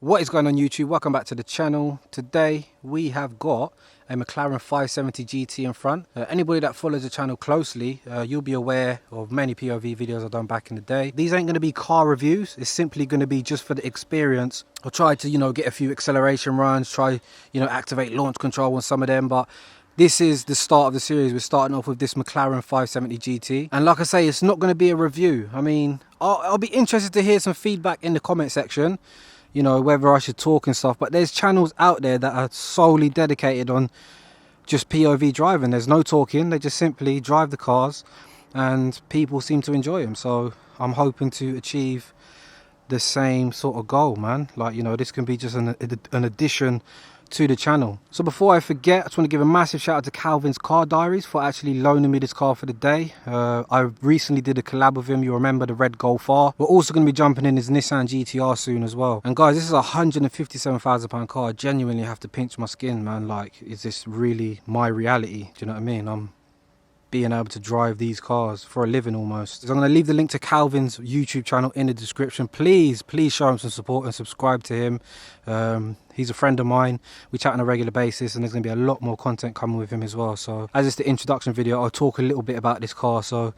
What is going on YouTube? Welcome back to the channel. Today we have got a McLaren 570 GT in front. Anybody that follows the channel closely, you'll be aware of many POV videos I've done back in the day. These ain't going to be car reviews. It's simply going to be just for the experience. I'll try to, get a few acceleration runs, try, activate launch control on some of them, but this is the start of the series. We're starting off with this McLaren 570 GT. And like I say, it's not going to be a review. I mean, I'll be interested to hear some feedback in the comment section. Whether I should talk and stuff, but there's channels out there that are solely dedicated on just POV driving. There's no talking, they just simply drive the cars and people seem to enjoy them. So I'm hoping to achieve the same sort of goal, man. This can be just an addition to the channel. So before I forget, I just want to give a massive shout out to Calvin's Car Diaries for actually loaning me this car for the day. I recently did a collab with him. You remember the red Golf R. We're also going to be jumping in his Nissan GTR soon as well. And guys, this is a £157,000 car. I genuinely have to pinch my skin, man. Like, is this really my reality? Do you know what I mean? I'm being able to drive these cars for a living almost. So I'm going to leave the link to Calvin's YouTube channel in the description. Please show him some support and subscribe to him. He's a friend of mine. We chat on a regular basis and there's going to be a lot more content coming with him as well. So as it's the introduction video, I'll talk a little bit about this car. So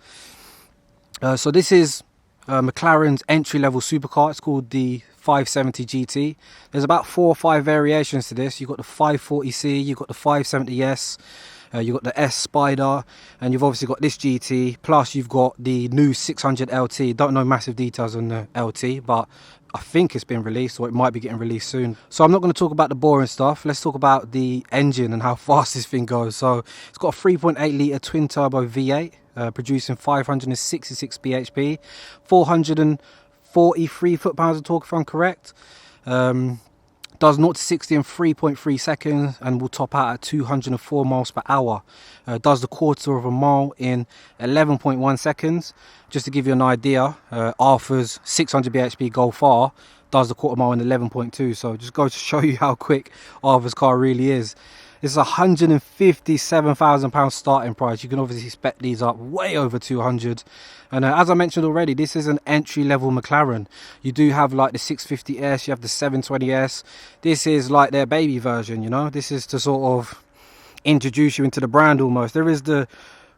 this is McLaren's entry-level supercar. It's called the 570 GT. There's about 4 or 5 variations to this. You've got the 540C, you've got the 570S, you've got the S Spider, and you've obviously got this GT, plus you've got the new 600 LT. Don't know massive details on the LT, but I think it's been released, or it might be getting released soon. So I'm not going to talk about the boring stuff. Let's talk about the engine and how fast this thing goes. So it's got a 3.8 litre twin turbo V8, producing 566 bhp, 443 foot-pounds of torque if I'm correct. Does 0 to 60 in 3.3 seconds and will top out at 204 miles per hour. Does the quarter of a mile in 11.1 seconds. Just to give you an idea, Arthur's 600 bhp Golf R does the quarter mile in 11.2. So just goes to show you how quick Arthur's car really is. This is a £157,000 starting price. You can obviously spec these up way over 200. And as I mentioned already, this is an entry-level McLaren. You do have like the 650S, you have the 720S. This is like their baby version, This is to sort of introduce you into the brand almost. There is the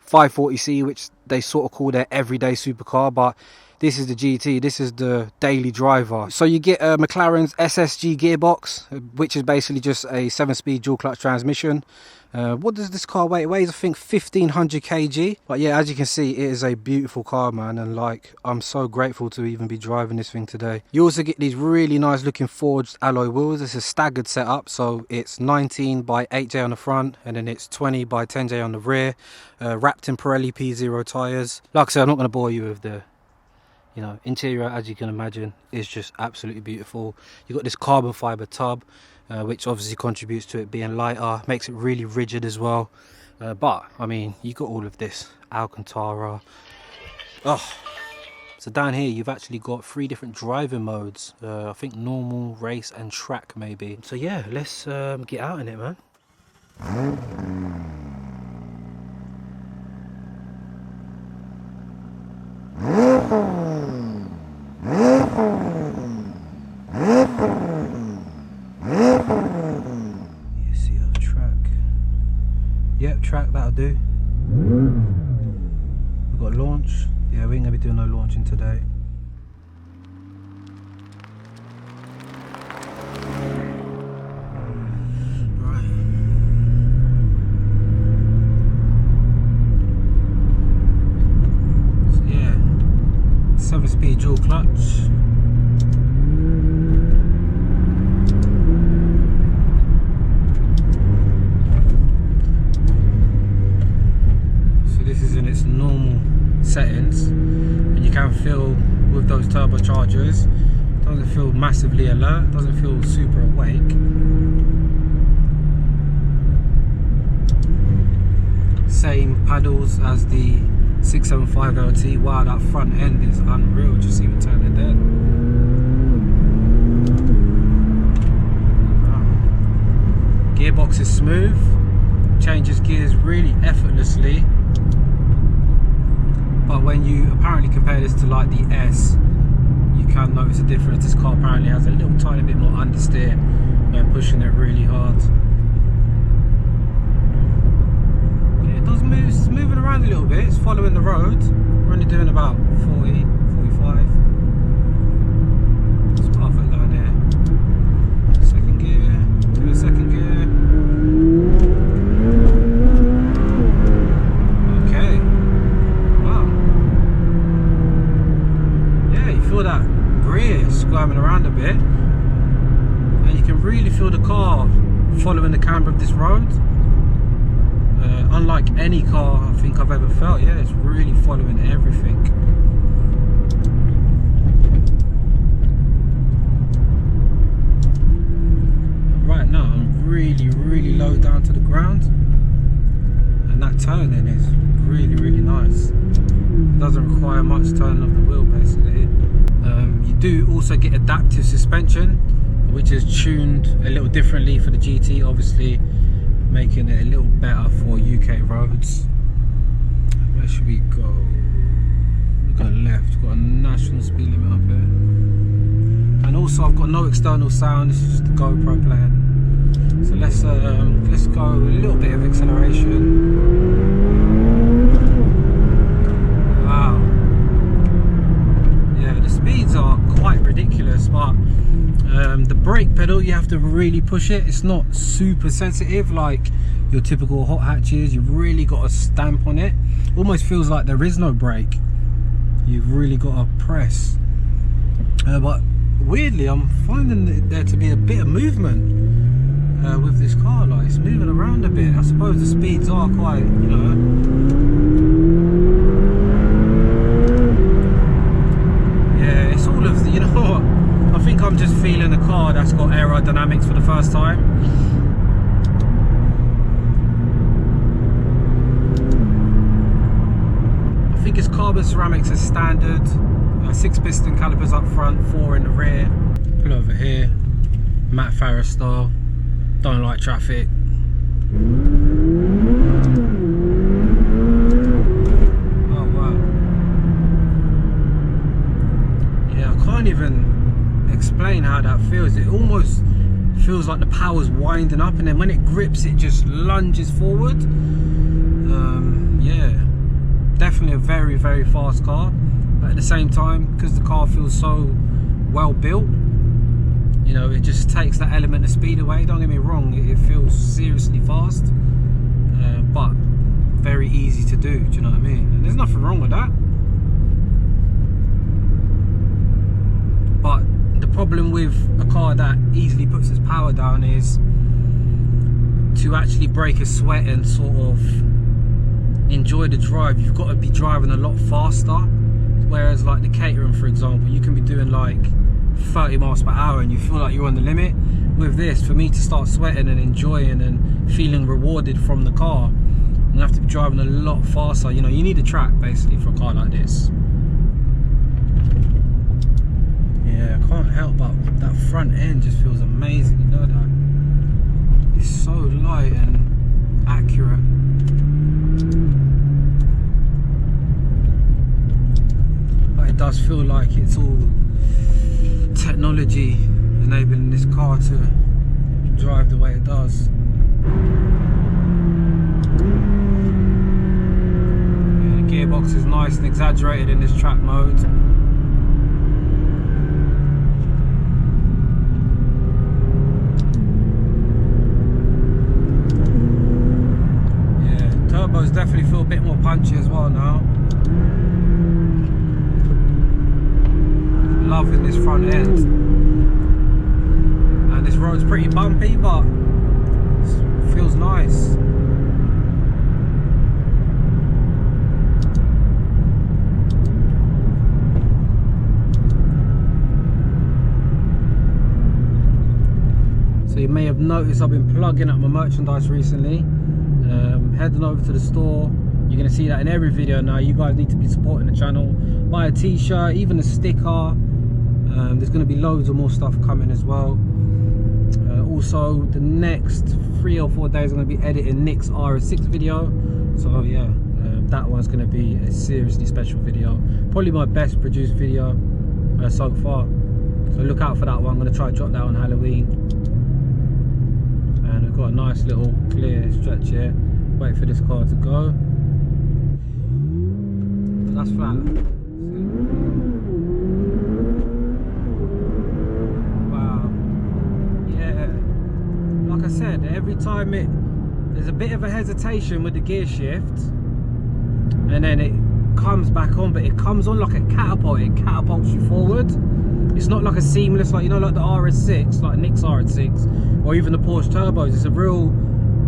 540C, which they sort of call their everyday supercar, but this is the GT, this is the daily driver. So you get McLaren's SSG gearbox, which is basically just a 7-speed dual clutch transmission. What does this car weigh? It weighs, I think, 1500 kg. But yeah, as you can see, it is a beautiful car, man. And I'm so grateful to even be driving this thing today. You also get these really nice looking forged alloy wheels. It's a staggered setup. So it's 19 by 8J on the front, and then it's 20 by 10J on the rear. Wrapped in Pirelli P0 tyres. Like I said, I'm not going to bore you with the interior. As you can imagine, is just absolutely beautiful. You've got this carbon fiber tub, which obviously contributes to it being lighter, makes it really rigid as well. But I mean, you got all of this Alcantara. So down here you've actually got 3 different driving modes. I think normal, race and track maybe. So yeah, let's get out in it, man. You see our track. Yep, track, that'll do. We've got launch. Yeah, we ain't gonna be doing no launching today. Right. So yeah, 7-speed dual clutch. Normal settings, and you can feel with those turbochargers, doesn't feel massively alert, doesn't feel super awake. Same paddles as the 675 LT. Wow, that front end is unreal. Just even turn it there. Wow. Gearbox is smooth, changes gears really effortlessly. But when you apparently compare this to like the S, you can notice a difference. This car apparently has a little tiny bit more understeer when pushing it really hard. Yeah, it does move, it's moving around a little bit, it's following the road. We're only doing about 40, 45. It's perfect down here. Second gear, do a second gear. Okay. Wow. Yeah, you feel that rear squirming around a bit. And you can really feel the car following the camber of this road. Unlike any car I think I've ever felt. Yeah, it's really following everything. Right now I'm really low down to the ground, and that turning is really nice. It doesn't require much turning of the wheel basically. You do also get adaptive suspension, which is tuned a little differently for the GT, obviously making it a little better for UK roads. Where should we go? We've got left, got a national speed limit up here. And also I've got no external sound, this is just the GoPro playing. So let's go a little bit of acceleration. Wow. Yeah, the speeds are quite ridiculous, but the brake pedal, you have to really push it. It's not super sensitive like your typical hot hatches. You've really got to stamp on it. Almost feels like there is no brake. You've really got to press. But weirdly, I'm finding there to be a bit of movement with this car. Like, it's moving around a bit. I suppose the speeds are quite, you know. Yeah, it's all of the, you know what? I think I'm just feeling a car that's got aerodynamics for the first time. I think it's carbon ceramics as standard. 6 piston calipers up front, 4 in the rear. Pull over here, matte Ferris style. Don't like traffic. Oh wow. Yeah, I can't even explain how that feels. It almost feels like the power's winding up, and then when it grips it just lunges forward. Yeah, definitely a very fast car, but at the same time, because the car feels so well built, you know, it just takes that element of speed away. Don't get me wrong, it feels seriously fast, but very easy to do, do you know what I mean? And there's nothing wrong with that. But the problem with a car that easily puts its power down is to actually break a sweat and sort of enjoy the drive, you've got to be driving a lot faster. Whereas like the catering, for example, you can be doing like 30 miles per hour and you feel like you're on the limit. With this, for me to start sweating and enjoying and feeling rewarded from the car, I have to be driving a lot faster. You know, you need a track basically for a car like this. Yeah, I can't help but that front end just feels amazing, you know that? It's so light and accurate. But it does feel like it's all technology enabling this car to drive the way it does. Yeah, the gearbox is nice and exaggerated in this track mode. Yeah, turbos definitely feel a bit more punchy as well now. Loving this front end, and this road's pretty bumpy, but it feels nice. So you may have noticed I've been plugging up my merchandise recently. Heading over to the store, you're going to see that in every video now. You guys need to be supporting the channel. Buy a t-shirt, even a sticker. There's going to be loads of more stuff coming as well. Also, the next 3 or 4 days I'm going to be editing Nick's RS6 video. So yeah, that one's going to be a seriously special video. Probably my best produced video. so far. So look out for that one. I'm going to try to drop that on Halloween. And we've got a nice little clear stretch here. Wait for this car to go. But that's flat. Wow. Yeah. Like I said, every time there's a bit of a hesitation with the gear shift, and then it comes back on, but it comes on like a catapult. It catapults you forward. It's not like a seamless, like, you know, like the RS6, like Nick's RS6, or even the Porsche turbos. It's a real,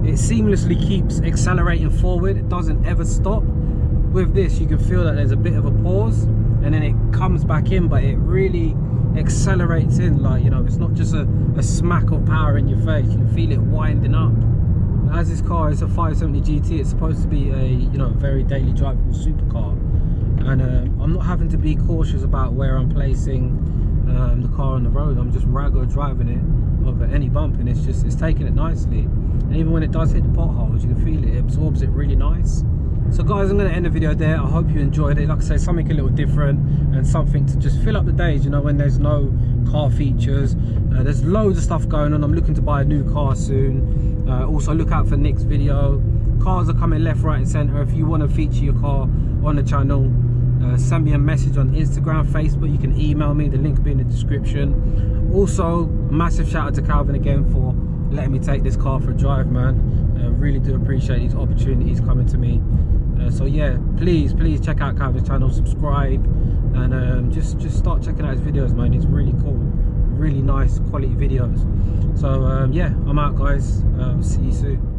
it seamlessly keeps accelerating forward. It doesn't ever stop. With this, you can feel that there's a bit of a pause, and then it comes back in, but it really accelerates in, like, you know, it's not just a smack of power in your face. You can feel it winding up. As this car is a 570 GT, it's supposed to be a, you know, very daily drivable supercar, and I'm not having to be cautious about where I'm placing the car on the road. I'm just raggo driving it over any bump, and it's taking it nicely. And even when it does hit the potholes, you can feel it absorbs it really nice. So guys, I'm going to end the video there. I hope you enjoyed it. Like I say, something a little different and something to just fill up the days, you know, when there's no car features. There's loads of stuff going on. I'm looking to buy a new car soon. Also look out for Nick's video. Cars are coming left, right and centre. If you want to feature your car on the channel, send me a message on Instagram, Facebook. You can email me, the link will be in the description. Also, a massive shout out to Calvin again for letting me take this car for a drive, man. Really do appreciate these opportunities coming to me. So yeah, please check out Calvin's channel, subscribe, and just start checking out his videos, man. It's really cool, really nice quality videos. So yeah, I'm out, guys. See you soon.